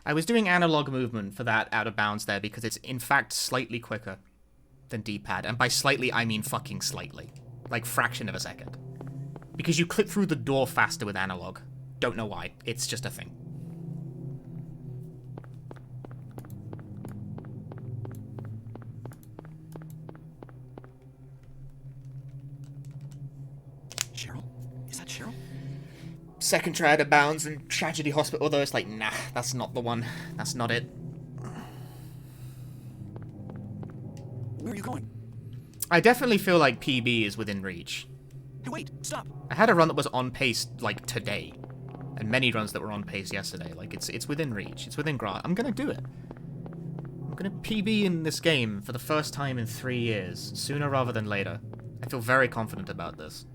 I was doing analog movement for that out of bounds there because it's in fact slightly quicker than D-pad. And by slightly, I mean fucking slightly. Like fraction of a second. Because you clip through the door faster with analog. Don't know why. It's just a thing. Cheryl? Is that Cheryl? Second try out of bounds and Tragedy Hospital, although it's like, nah, that's not the one. That's not it. Where are you going? I definitely feel like PB is within reach. Hey, wait, stop! I had a run that was on pace, like, today. And many runs that were on pace yesterday. Like, it's within reach. It's within grasp. I'm gonna do it. I'm gonna PB in this game for the first time in 3 years. Sooner rather than later. I feel very confident about this.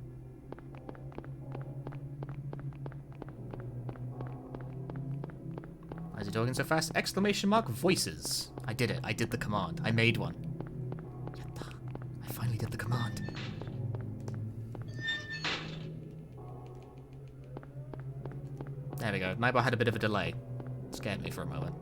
Why is he talking so fast? Exclamation mark voices. I did it. I did the command. I made one. I finally did the command. There we go. Nightbot had a bit of a delay. Scared me for a moment.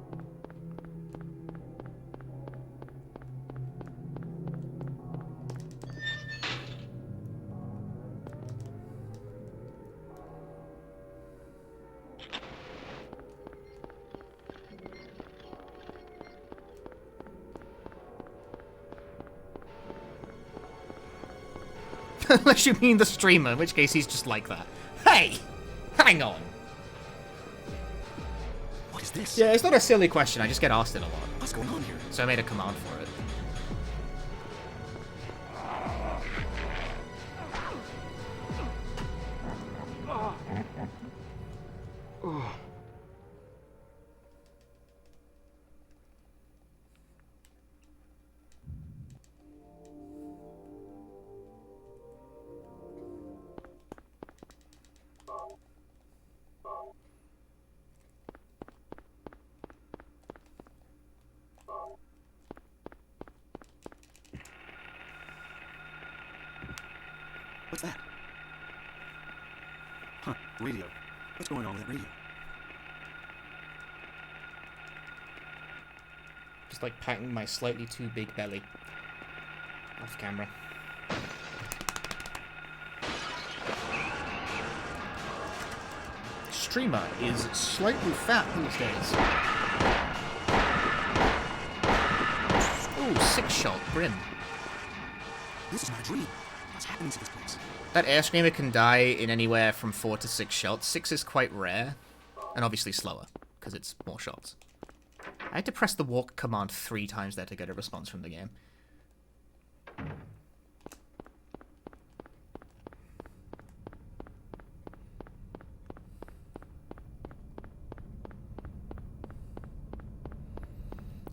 Unless you mean the streamer, in which case he's just like that. Hey! Hang on! What is this? Yeah, it's not a silly question, I just get asked it a lot. What's going on here? So I made a command for it. What's that? Huh, radio. What's going on with that radio? Just like patting my slightly too big belly. Off camera. Streamer is slightly fat these days. Oh, 6-shot, grim. This is my dream. What's happening to this place? That air screamer can die in anywhere from 4 to 6 shots. 6 is quite rare, and obviously slower, because it's more shots. I had to press the walk command 3 times there to get a response from the game.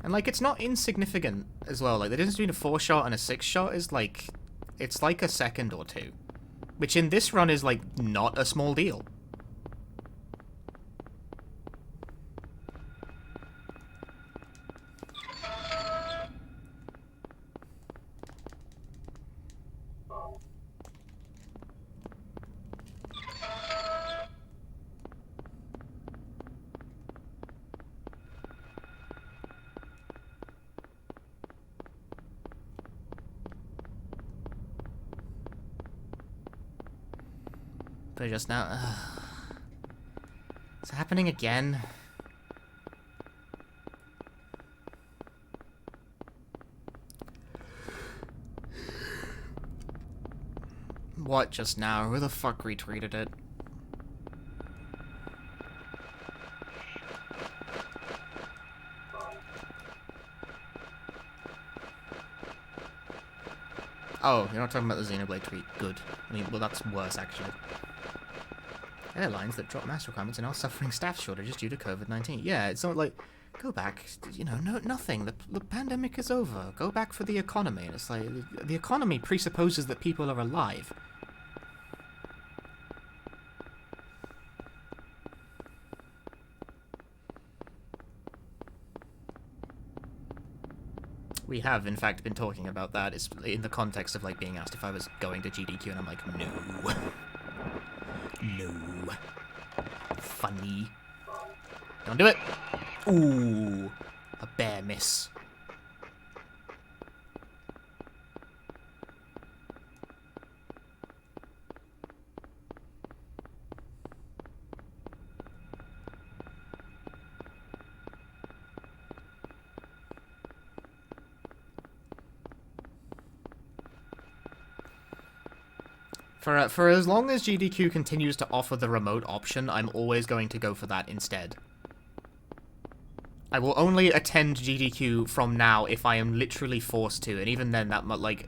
And, like, it's not insignificant as well. Like, the difference between a 4-shot and a 6-shot is, like, it's like a second or 2. Which in this run is, like, not a small deal. But just now... It's happening again. What just now? Who the fuck retweeted it? Oh, you're not talking about the Xenoblade tweet. Good. I mean, well, that's worse, actually. Airlines that drop mass requirements are now suffering staff shortages due to COVID-19. Yeah, it's not like, go back, you know, no, nothing. The pandemic is over. Go back for the economy. And it's like, the economy presupposes that people are alive. We have, in fact, been talking about that. It's in the context of, like, being asked if I was going to GDQ, and I'm like, no. No. Funny. Don't do it. Ooh, a bare miss. For as long as GDQ continues to offer the remote option, I'm always going to go for that instead. I will only attend GDQ from now if I am literally forced to, and even then, that might, like,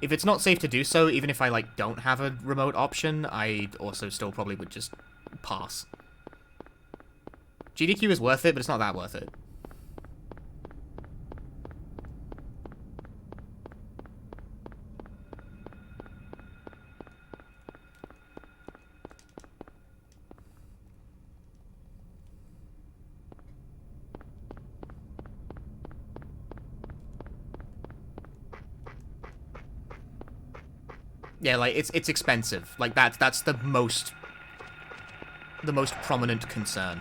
if it's not safe to do so, even if I, like, don't have a remote option, I also still probably would just pass. GDQ is worth it, but it's not that worth it. Yeah, like, it's expensive. Like, that's the most prominent concern.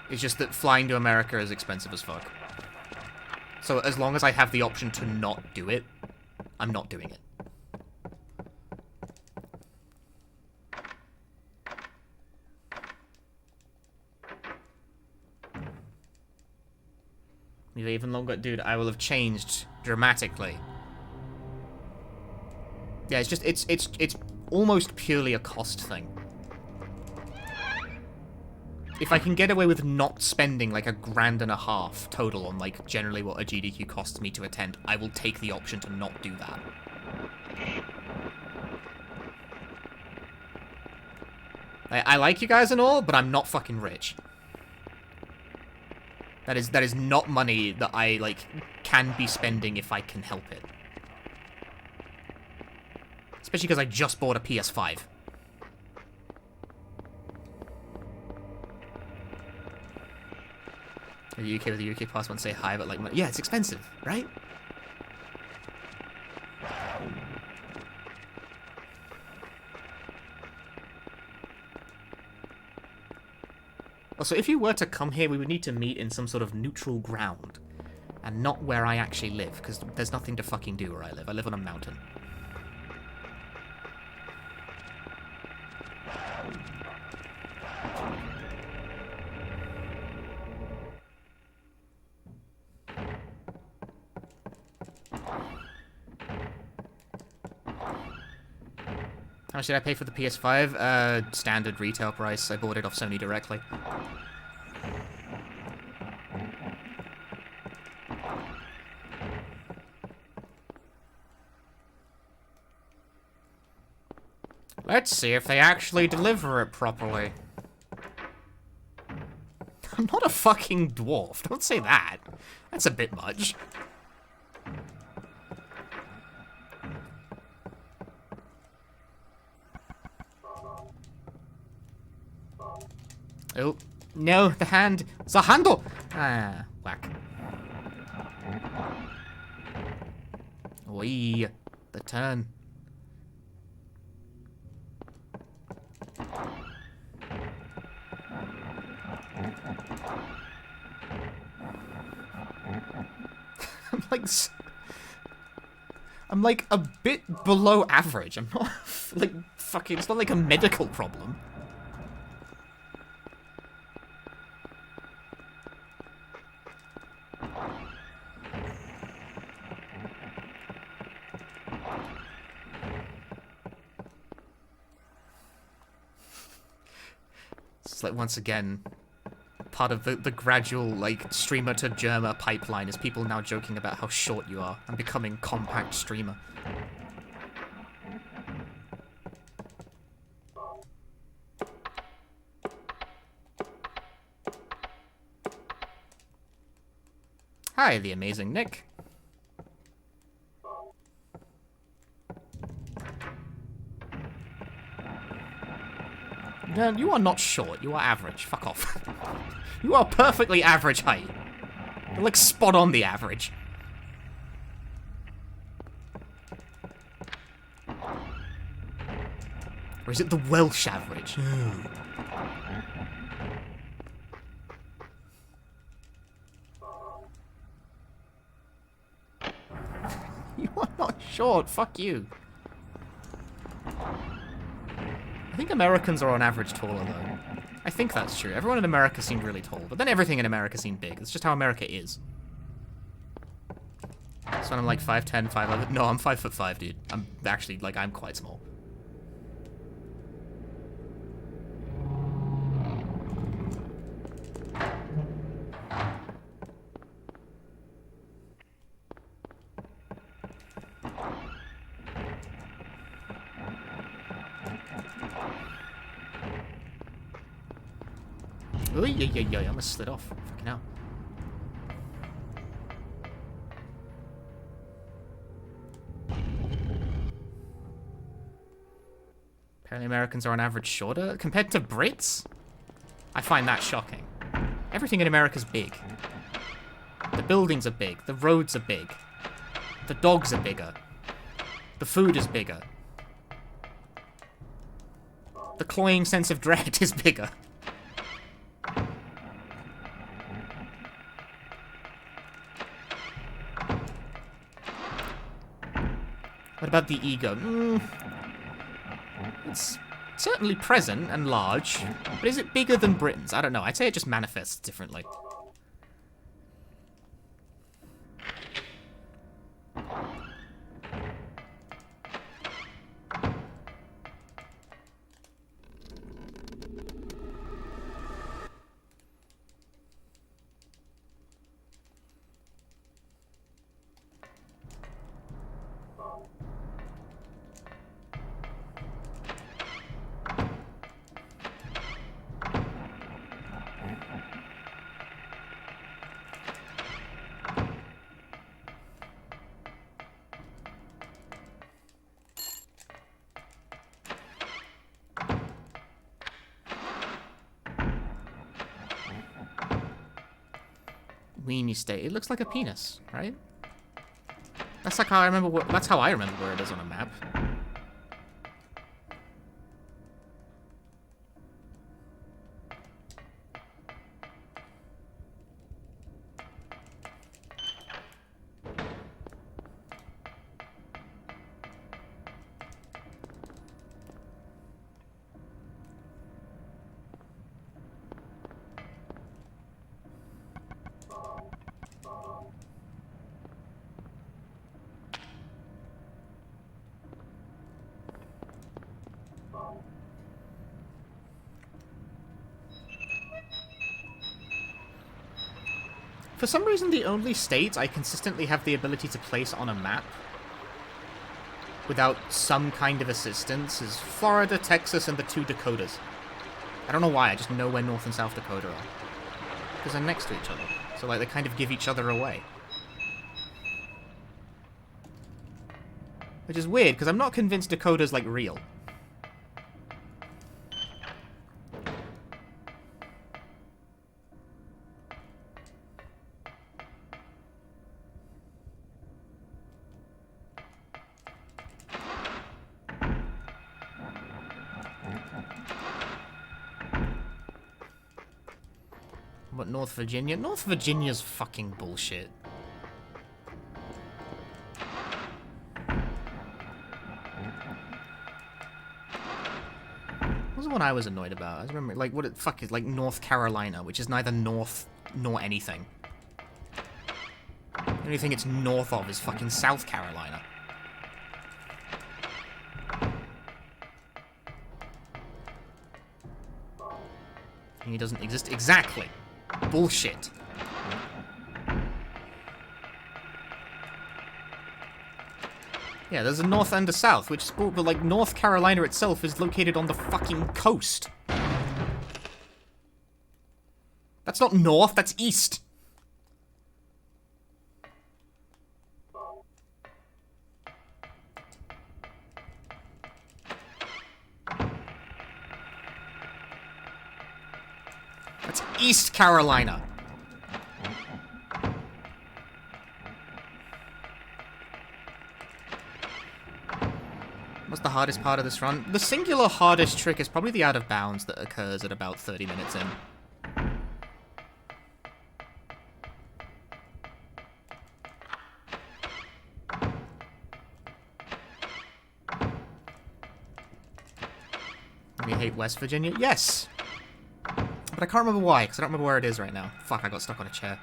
It's just that flying to America is expensive as fuck. So as long as I have the option to not do it, I'm not doing it. Even longer, dude, I will have changed dramatically. Yeah, it's just, it's almost purely a cost thing. If I can get away with not spending like $1.5 grand total on like generally what a GDQ costs me to attend, I will take the option to not do that. I like you guys and all, but I'm not fucking rich. That is not money that I like can be spending if I can help it. Especially because I just bought a PS5. Are you okay with the UK pass? Want to say hi, but like, yeah, it's expensive, right? Also, if you were to come here, we would need to meet in some sort of neutral ground. And not where I actually live, because there's nothing to fucking do where I live. I live on a mountain. How much did I pay for the PS5? Standard retail price. I bought it off Sony directly. Let's see if they actually deliver it properly. I'm not a fucking dwarf. Don't say that. That's a bit much. Oh, no, the hand. It's a handle! Ah, whack. Wee, the turn. I'm like a bit below average. I'm not like fucking, it's not like a medical problem. It's like, once again, part of the gradual, like, streamer to Germa pipeline is people now joking about how short you are and becoming compact streamer. Hi, the amazing Nick. No, you are not short. You are average. Fuck off. You are perfectly average height. You're like spot on the average. Or is it the Welsh average? Short, fuck you. I think Americans are on average taller, though. I think that's true. Everyone in America seemed really tall, but then everything in America seemed big. It's just how America is. So I'm like 5'10", 5'11". No, I'm 5'5", dude. I'm actually, like, I'm quite small. Oh, yeah, I almost slid off. Fucking hell. Apparently Americans are on average shorter compared to Brits? I find that shocking. Everything in America's big. The buildings are big. The roads are big. The dogs are bigger. The food is bigger. The cloying sense of dread is bigger. What about the ego? It's certainly present and large, but is it bigger than Britain's? I don't know. I'd say it just manifests differently. Weenie state. It looks like a penis, right? That's like how I remember. That's how I remember where it is on a map. For some reason, the only states I consistently have the ability to place on a map without some kind of assistance is Florida, Texas, and the 2 Dakotas. I don't know why, I just know where North and South Dakota are. Because they're next to each other. So, like, they kind of give each other away. Which is weird, because I'm not convinced Dakota's, like, real. What, North Virginia? North Virginia's fucking bullshit. What was the one I was annoyed about? I remember, like, what it fuck is, like, North Carolina, which is neither north nor anything. The only thing it's north of is fucking South Carolina. He doesn't exist. Exactly. Bullshit. Yeah, there's a north and a south, which is cool, but, like, North Carolina itself is located on the fucking coast. That's not north, that's east. That's East Carolina. What's the hardest part of this run? The singular hardest trick is probably the out of bounds that occurs at about 30 minutes in. You hate West Virginia? Yes! But I can't remember why, because I don't remember where it is right now. Fuck, I got stuck on a chair.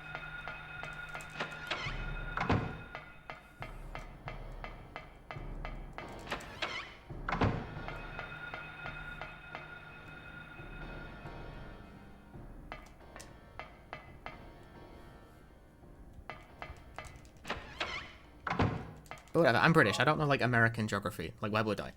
But whatever, I'm British. I don't know, like, American geography. Like, why would I?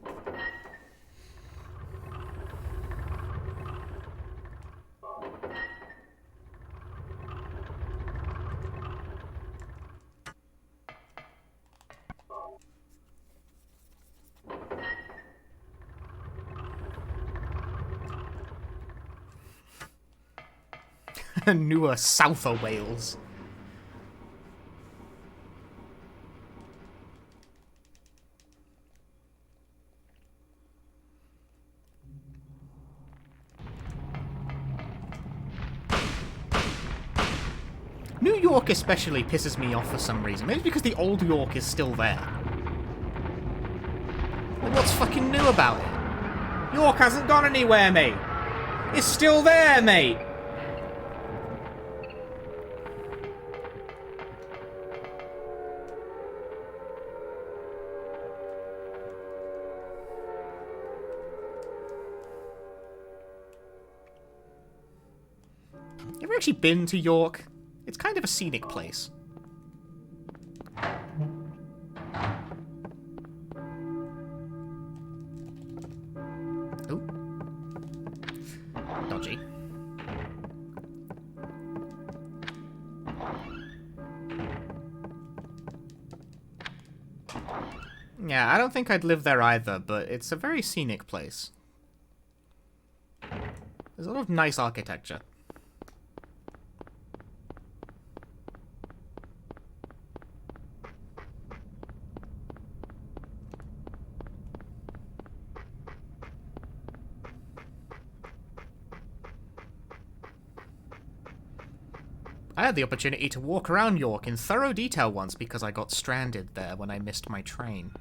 Newer, South of Wales. New York especially pisses me off for some reason. Maybe it's because the old York is still there. Like, what's fucking new about it? York hasn't gone anywhere, mate. It's still there, mate. You ever actually been to York? It's kind of a scenic place. Ooh. Dodgy. Yeah, I don't think I'd live there either, but it's a very scenic place. There's a lot of nice architecture. I had the opportunity to walk around York in thorough detail once because I got stranded there when I missed my train.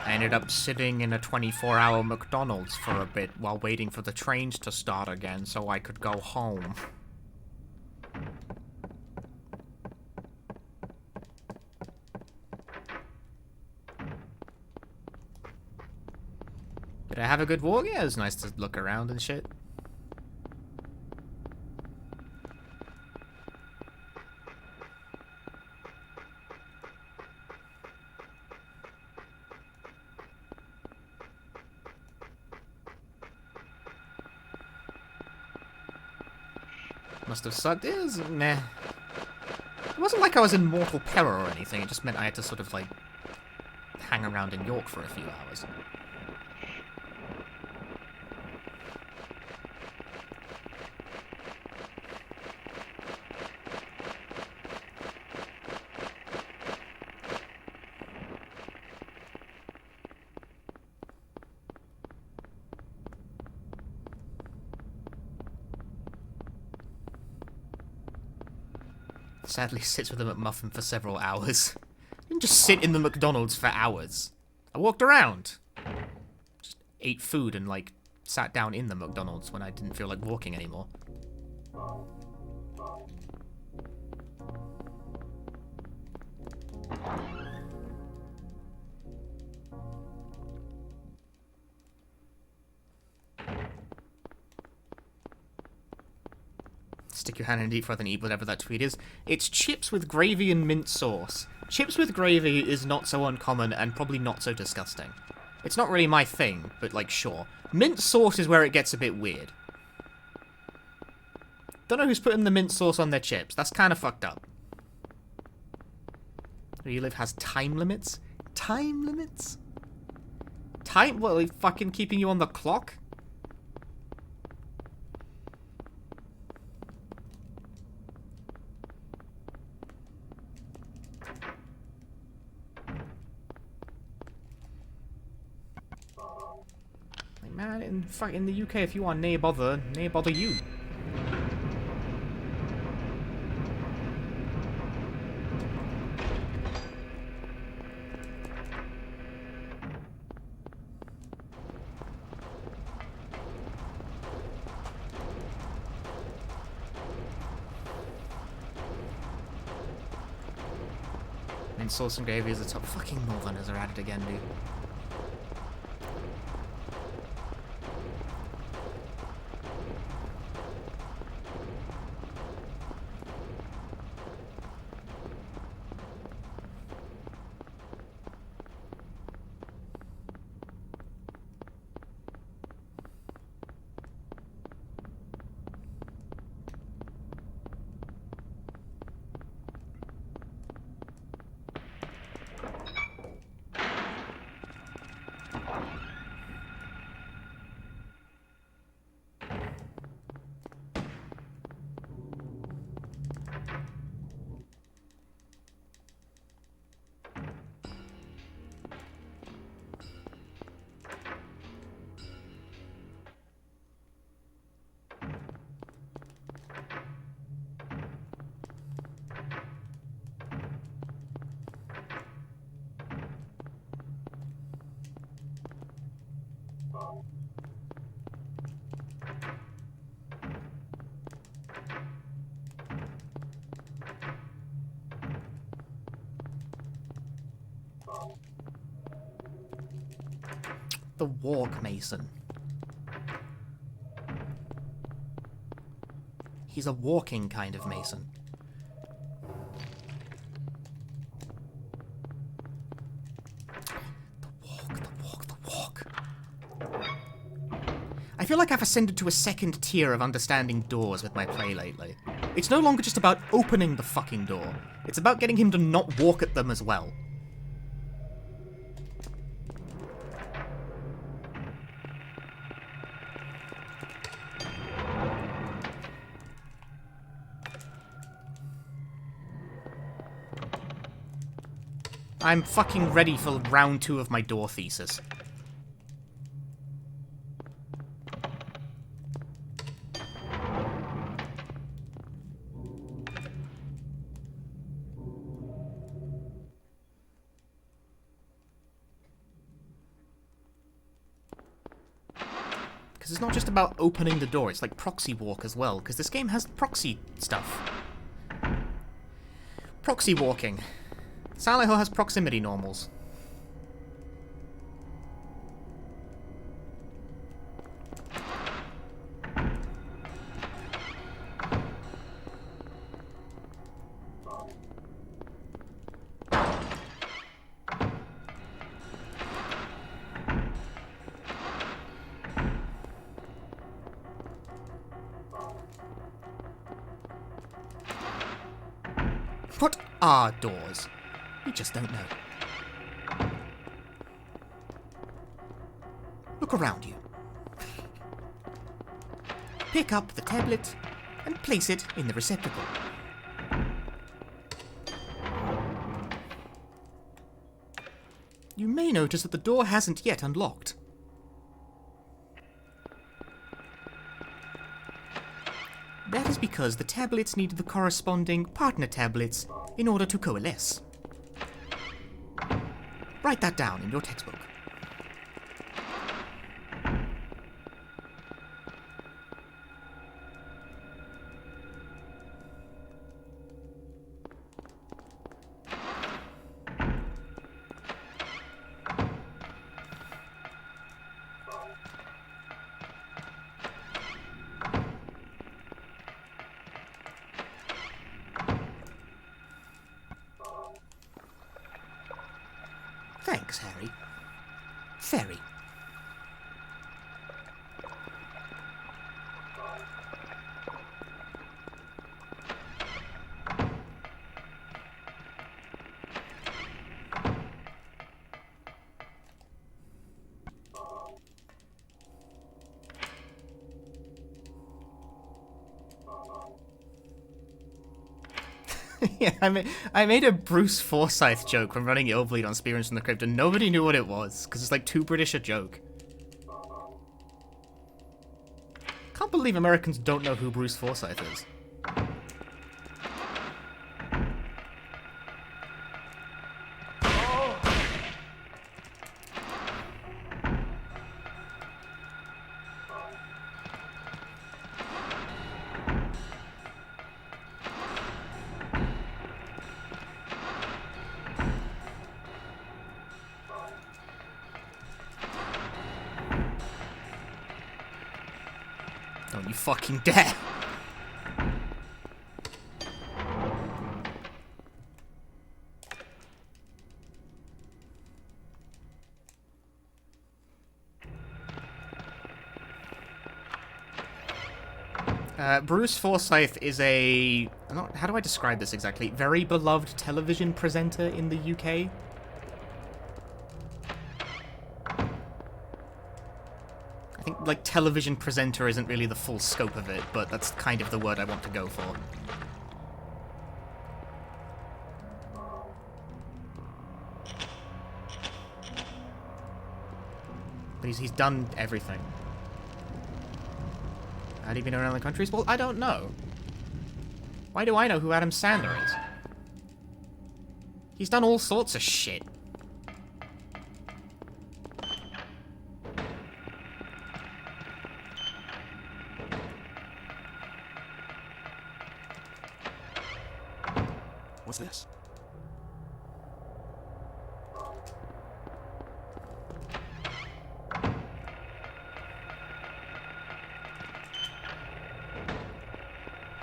I ended up sitting in a 24-hour McDonald's for a bit while waiting for the trains to start again so I could go home. Did I have a good walk? Yeah, it was nice to look around and shit. Must have sucked. It was, meh. It wasn't like I was in mortal peril or anything. It just meant I had to sort of, like, hang around in York for a few hours. Sadly sits with a McMuffin for several hours. I didn't just sit in the McDonald's for hours. I walked around. Just ate food and, like, sat down in the McDonald's when I didn't feel like walking anymore. Stick your hand in deep fry and eat whatever that tweet is. It's chips with gravy and mint sauce. Chips with gravy is not so uncommon and probably not so disgusting. It's not really my thing, but, like, sure. Mint sauce is where it gets a bit weird. Don't know who's putting the mint sauce on their chips. That's kind of fucked up. Where you live has time limits? Time limits? Time? What, like fucking keeping you on the clock? Man, in the UK, if you are nae bother you. And sauce and gravy is the top. Fucking Northerners are at it again, dude. The Walk Mason. He's a walking kind of Mason. The walk. I feel like I've ascended to a second tier of understanding doors with my play lately. It's no longer just about opening the fucking door. It's about getting him to not walk at them as well. I'm fucking ready for round 2 of my door thesis. Because it's not just about opening the door, it's like proxy walk as well, because this game has proxy stuff. Proxy walking. Silent Hill has proximity normals. What are doors? We just don't know. Look around you. Pick up the tablet and place it in the receptacle. You may notice that the door hasn't yet unlocked. That is because the tablets need the corresponding partner tablets in order to coalesce. Write that down in your textbook. Thanks, Harry. Ferry. Yeah, I made a Bruce Forsyth joke when running Illbleed on Speedrun from the Crypt, and nobody knew what it was, because it's like too British a joke. Can't believe Americans don't know who Bruce Forsyth is. Don't you fucking dare! Bruce Forsyth is a... how do I describe this exactly? Very beloved television presenter in the UK. I think, like, television presenter isn't really the full scope of it, but that's kind of the word I want to go for. But he's done everything. Had he been around the countries? Well, I don't know. Why do I know who Adam Sandler is? He's done all sorts of shit. What's this?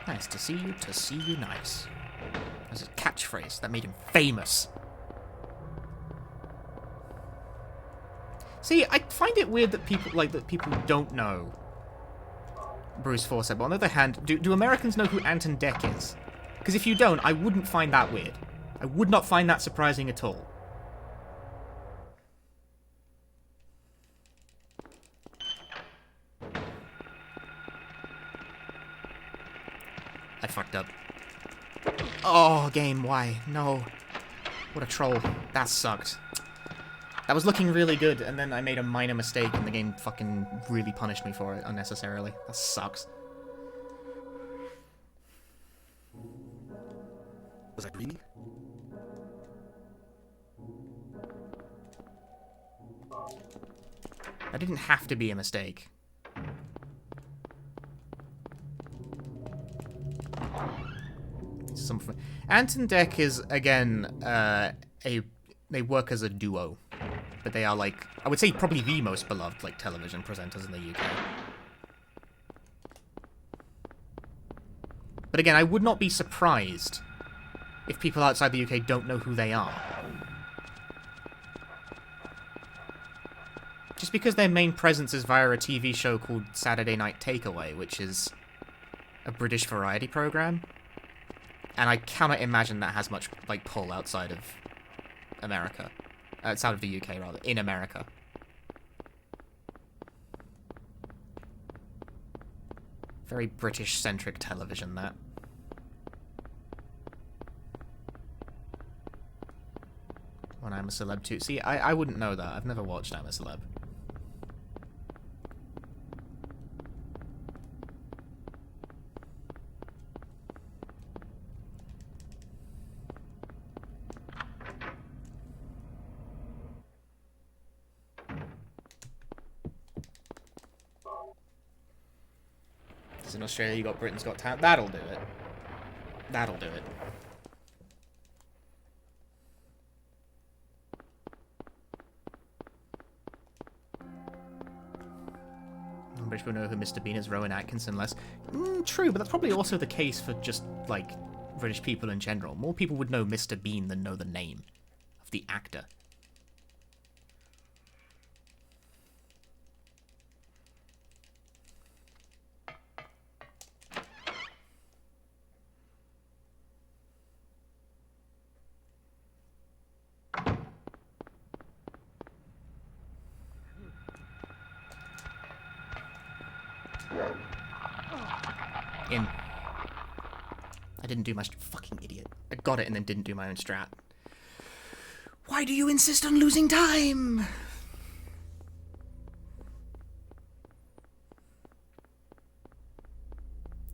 Nice to see you nice. That's a catchphrase that made him famous. See, I find it weird that people don't know Bruce Forsyth. But on the other hand, do Americans know who Anton Dec is? Because if you don't, I wouldn't find that weird. I would not find that surprising at all. I fucked up. Oh, game, why? No. What a troll. That sucked. That was looking really good, and then I made a minor mistake, and the game fucking really punished me for it unnecessarily. That sucks. Was I greedy? That didn't have to be a mistake. Anton Dec is, again, they work as a duo. But they are, like, I would say probably the most beloved, like, television presenters in the UK. But again, I would not be surprised if people outside the UK don't know who they are. Just because their main presence is via a TV show called Saturday Night Takeaway, which is a British variety program. And I cannot imagine that has much, like, pull outside of America. Outside of the UK, rather. In America. Very British-centric television, that. When I'm a Celeb too. See, I wouldn't know that. I've never watched I'm a Celeb. In Australia, you got Britain's Got Talent. That'll do it. That'll do it. British people know who Mr. Bean is, Rowan Atkinson less. True, but that's probably also the case for just, like, British people in general. More people would know Mr. Bean than know the name of the actor. In. I didn't do my fucking idiot. I got it and then didn't do my own strat. Why do you insist on losing time?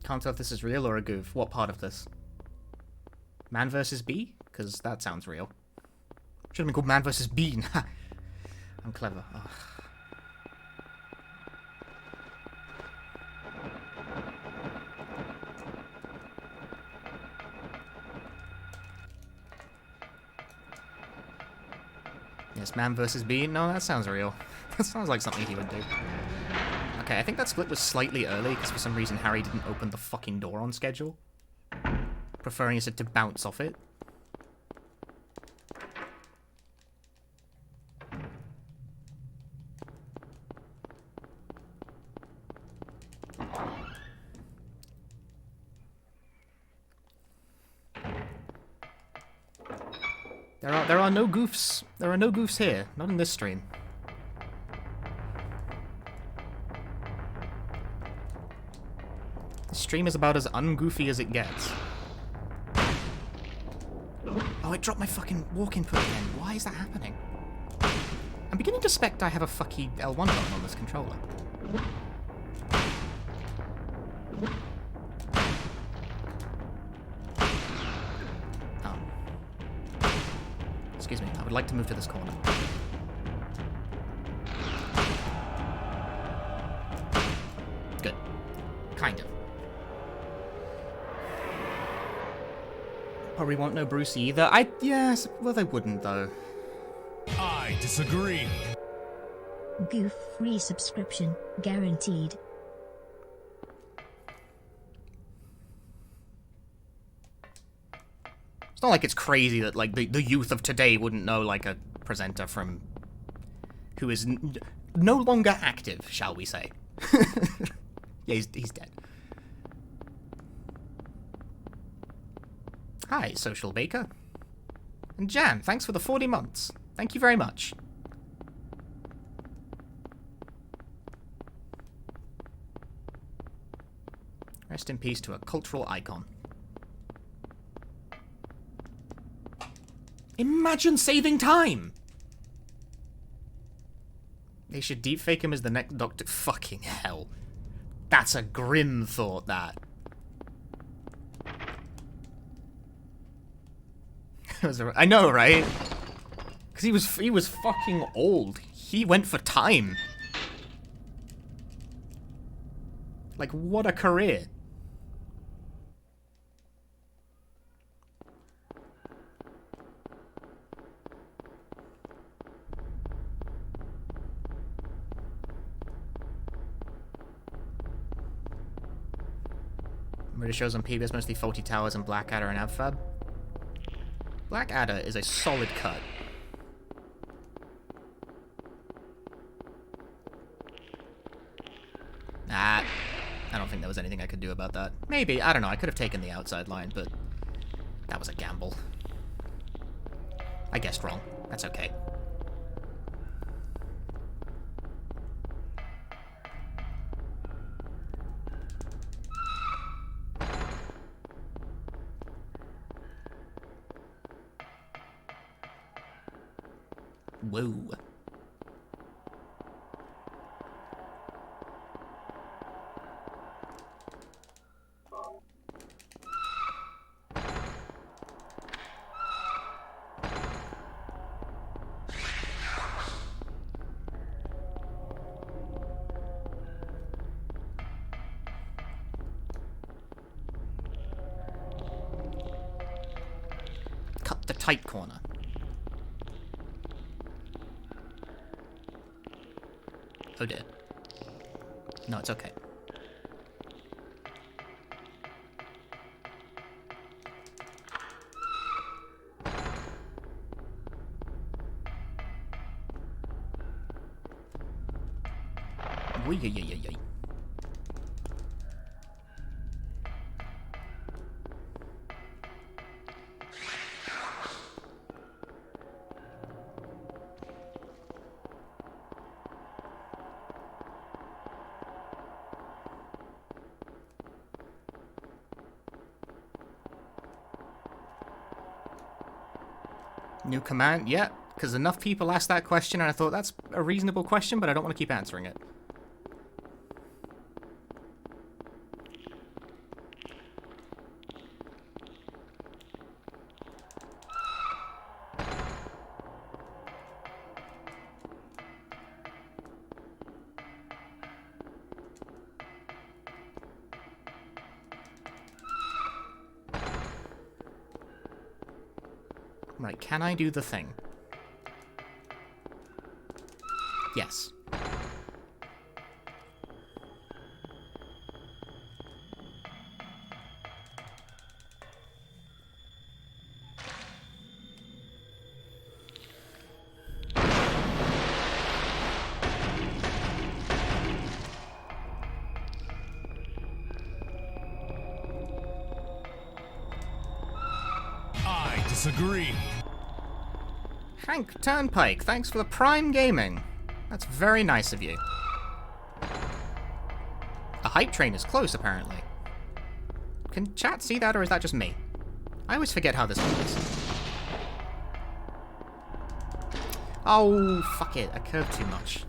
Can't tell if this is real or a goof. What part of this? Man vs. Bee? Because that sounds real. Should have been called Man vs. Bean. I'm clever. Oh. Yes, Man vs. Bean? No, that sounds real. That sounds like something he would do. Okay, I think that split was slightly early, because for some reason Harry didn't open the fucking door on schedule. Preferring it to bounce off it. There are no goofs. There are no goofs here. Not in this stream. This stream is about as ungoofy as it gets. Oh, it dropped my fucking walk input again. Why is that happening? I'm beginning to suspect I have a fucking L1 button on this controller. Excuse me, I would like to move to this corner. Good. Kind of. Probably won't know Brucey either. Yes, well they wouldn't though. I disagree. Goof free subscription, guaranteed. It's not like it's crazy that like the youth of today wouldn't know like a presenter from who is no longer active, shall we say? Yeah, he's dead. Hi, Social Baker. And Jan, thanks for the 40 months. Thank you very much. Rest in peace to a cultural icon. Imagine saving time! They should deepfake him as the next Doctor. Fucking hell. That's a grim thought, that. I know, right? Because he was fucking old. He went for time. Like, what a career. Murder shows on PBed mostly Faulty Towers and Blackadder and Abfab. Blackadder is a solid cut. Nah, I don't think there was anything I could do about that. Maybe, I don't know, I could have taken the outside line, but that was a gamble. I guessed wrong. That's okay. Woo. Cut the tight corner. Oh dear. No, it's okay. Wee-yay-yay-yay-yay. New command? Yeah, because enough people asked that question and I thought that's a reasonable question, but I don't want to keep answering it. Right, can I do the thing? disagree. Hank Turnpike, thanks for the Prime Gaming. That's very nice of you. The hype train is close, apparently. Can chat see that, or is that just me? I always forget how this works. Oh, fuck it. I curved too much.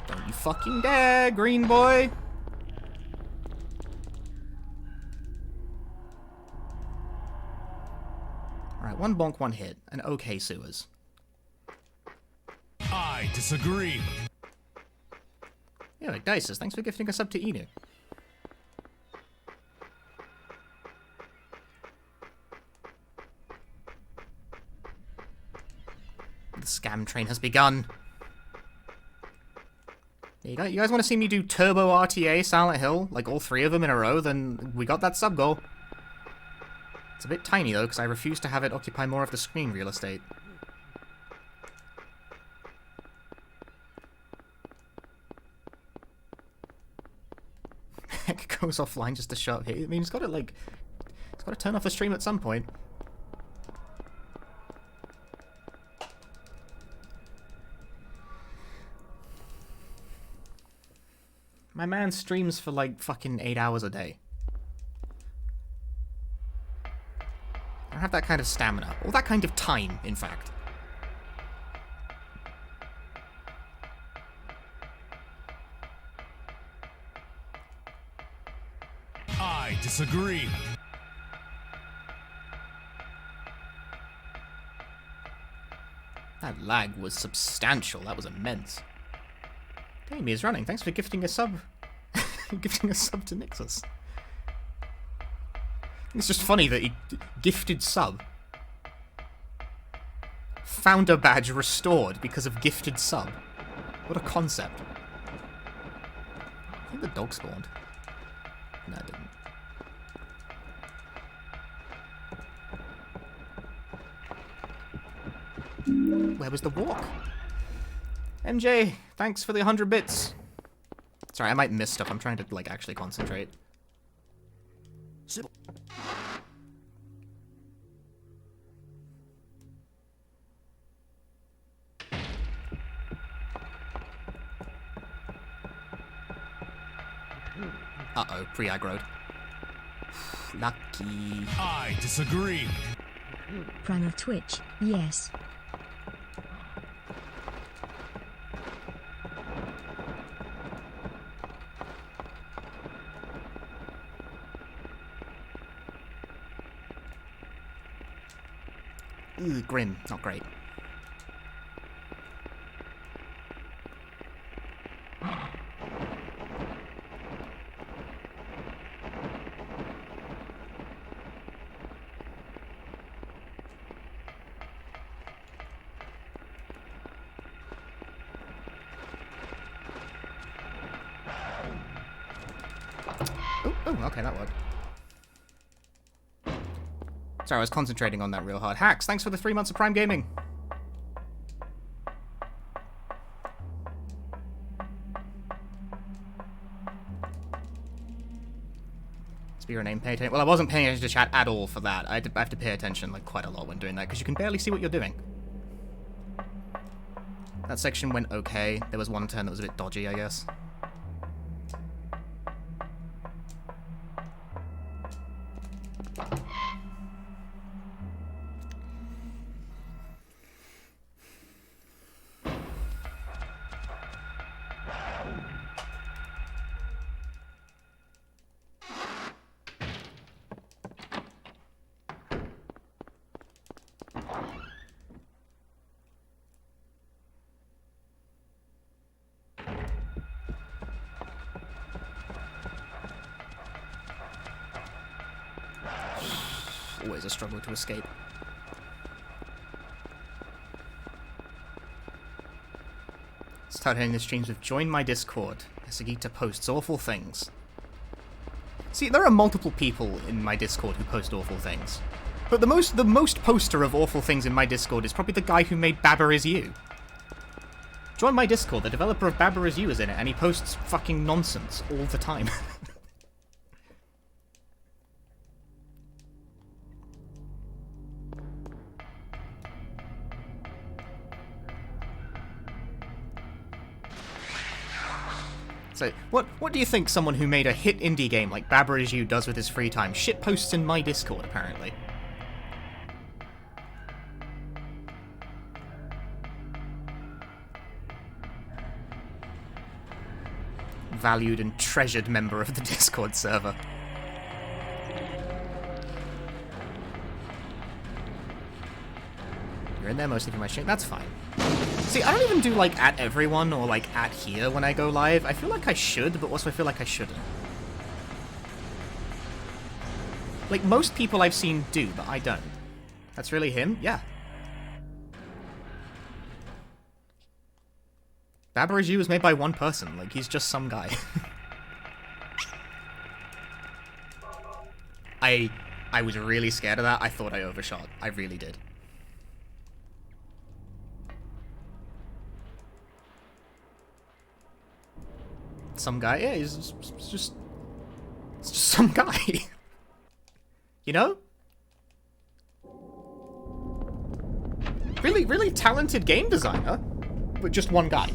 Don't you fucking dare, green boy! Alright, one bonk, one hit. And okay sewers. I disagree. Yeah, like Dices, thanks for gifting a sub to Inu. The scam train has begun. You guys want to see me do Turbo RTA Silent Hill, like all three of them in a row, then we got that sub goal. It's a bit tiny though, because I refuse to have it occupy more of the screen real estate. Heck goes offline just to show up here. I mean, he's got to turn off the stream at some point. My man streams for like fucking 8 hours a day. I don't have that kind of stamina. Or that kind of time, in fact. I disagree. That lag was substantial. That was immense. Damie is running. Thanks for gifting a sub. Gifting a sub to Nixus. It's just funny that he gifted sub. Founder badge restored because of gifted sub. What a concept. I think the dog spawned. No, it didn't. Where was the walk? MJ, thanks for the 100 bits. Sorry, I might miss stuff. I'm trying to, like, actually concentrate. Sybil. Uh-oh, pre-aggroed. Lucky. I disagree. Prime of Twitch, yes. Ooh, grim. Not great. Oh, okay, that worked. Sorry, I was concentrating on that real hard. Hacks, thanks for the 3 months of Prime Gaming. Speedrun name, pay attention. Well, I wasn't paying attention to chat at all for that. I have to pay attention like quite a lot when doing that, because you can barely see what you're doing. That section went okay. There was one turn that was a bit dodgy, I guess. Always a struggle to escape. Start hitting the streams with join my Discord. Sagita posts awful things. See, there are multiple people in my Discord who post awful things. But the most poster of awful things in my Discord is probably the guy who made Baba Is You. Join my Discord, the developer of Baba Is You is in it, and he posts fucking nonsense all the time. So, what do you think someone who made a hit indie game like Baba Is You does with his free time? Shit posts in my Discord, apparently. Valued and treasured member of the Discord server. You're in there mostly for my stream. That's fine. See, I don't even do, like, at everyone or, like, at here when I go live. I feel like I should, but also I feel like I shouldn't. Like, most people I've seen do, but I don't. That's really him? Yeah. Baba Is You was made by one person. Like, he's just some guy. I was really scared of that. I thought I overshot. I really did. Some guy? Yeah, he's just... It's just some guy. You know? Really, really talented game designer, but just one guy.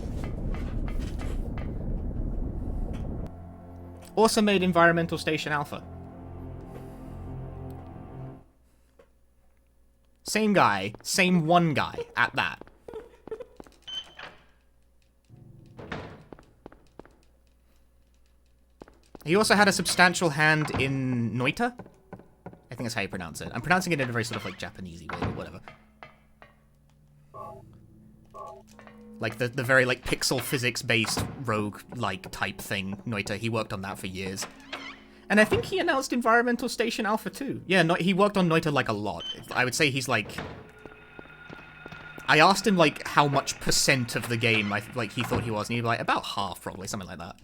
Also made Environmental Station Alpha. Same guy, same one guy at that. He also had a substantial hand in Noita. I think that's how you pronounce it. I'm pronouncing it in a very sort of like Japanesey way, but whatever. Like the very like pixel physics based rogue like type thing, Noita. He worked on that for years. And I think he announced Environmental Station Alpha too. Yeah, no, he worked on Noita like a lot. I would say he's like... I asked him like how much percent of the game like he thought he was, and he'd be like about half probably, something like that.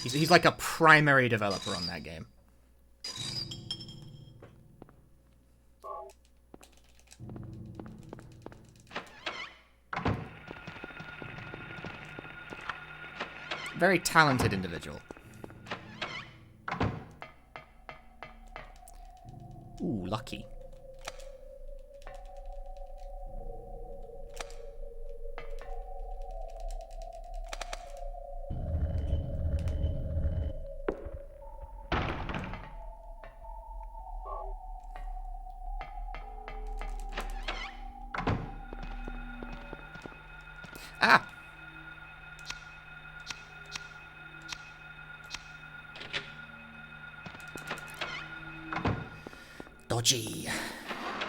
He's like a primary developer on that game. Very talented individual. Ooh, lucky. Ah! Dodgy.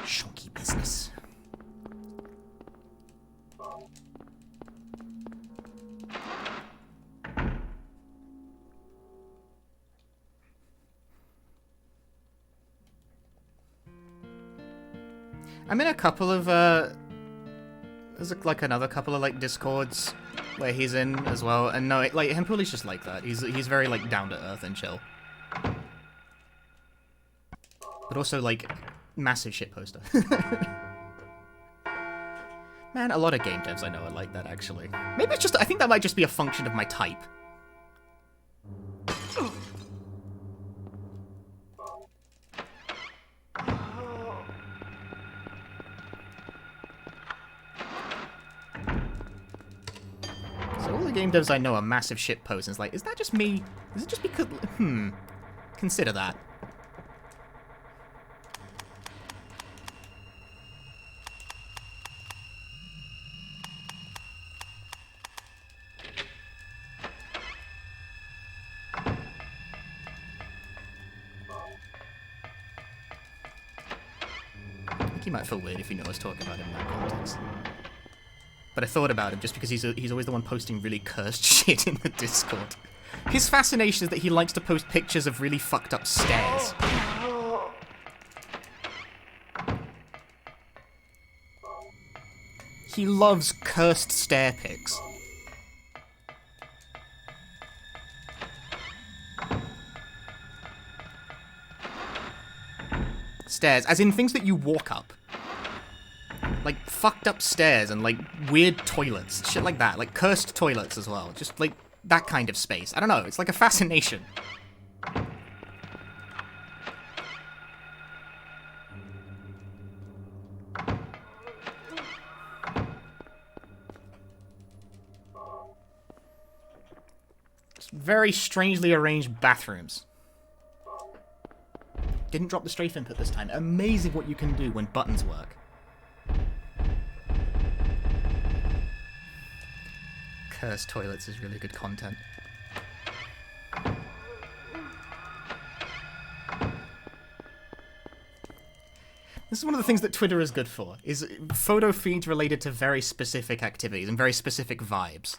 Shonky business. I'm in a couple of, there's like another couple of like Discords where he's in as well, and no, like Hempooli's just like that. He's very like down to earth and chill. But also, like, massive shit poster. Man, a lot of game devs I know are like that, actually. Maybe it's just... I think that might just be a function of my type. So all the game devs I know are massive shit posters. It's like, is that just me? Is it just because... Consider that. He might feel weird if he knew I was talking about him in that context. But I thought about him just because he's always the one posting really cursed shit in the Discord. His fascination is that he likes to post pictures of really fucked up stairs. He loves cursed stair pics. Stairs, as in things that you walk up. Like, fucked up stairs and, like, weird toilets. Shit like that. Like, cursed toilets as well. Just, like, that kind of space. I don't know, it's like a fascination. very strangely arranged bathrooms. Didn't drop the strafe input this time. Amazing what you can do when buttons work. Cursed toilets is really good content. This is one of the things that Twitter is good for, is photo feeds related to very specific activities and very specific vibes.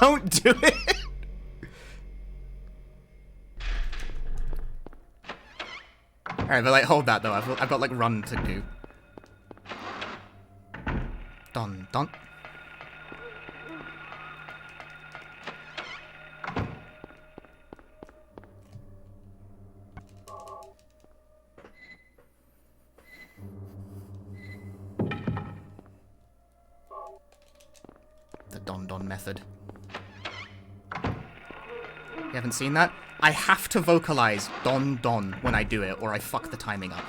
Don't do it! Alright, but like, hold that though. I've got like run to do. Dondon. The Dondon method. You haven't seen that? I have to vocalize Dondon when I do it, or I fuck the timing up.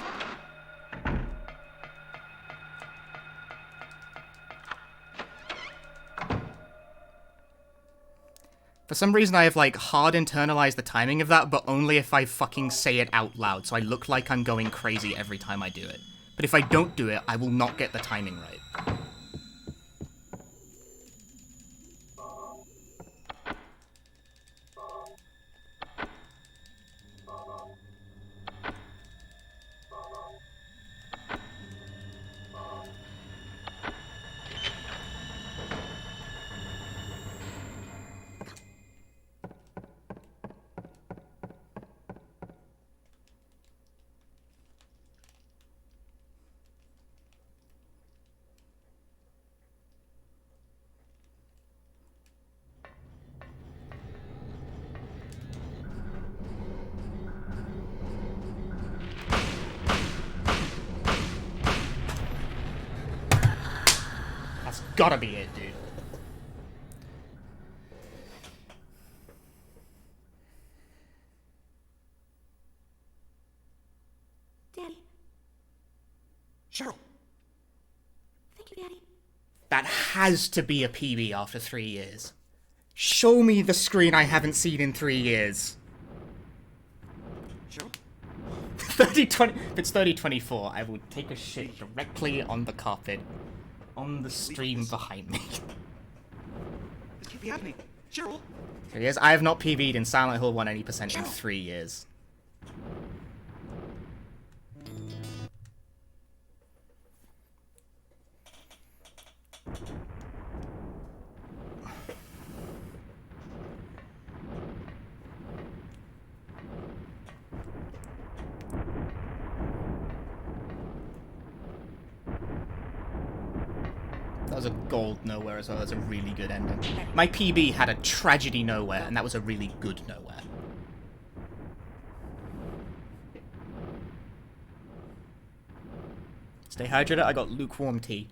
For some reason I have like hard internalized the timing of that, but only if I fucking say it out loud, so I look like I'm going crazy every time I do it. But if I don't do it, I will not get the timing right. That's gotta be it, dude. Daddy. Cheryl. Thank you, Daddy. That has to be a PB after 3 years. Show me the screen I haven't seen in 3 years. Cheryl? 3020. If it's 3024, I will take a shit directly on the carpet. On the stream behind me. This can't be happening. Cheryl? 3 years? I have not PB'd in Silent Hill 180% in 3 years. That was a gold nowhere as well. That's a really good ending. My PB had a tragedy nowhere, and that was a really good nowhere. Stay hydrated. I got lukewarm tea.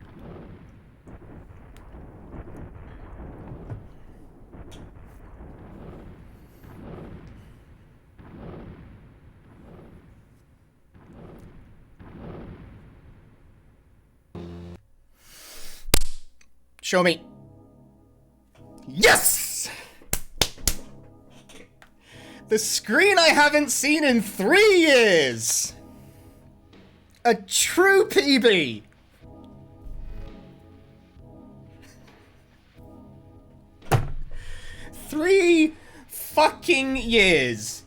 Show me. Yes! The screen I haven't seen in 3 years! A true PB! Three fucking years!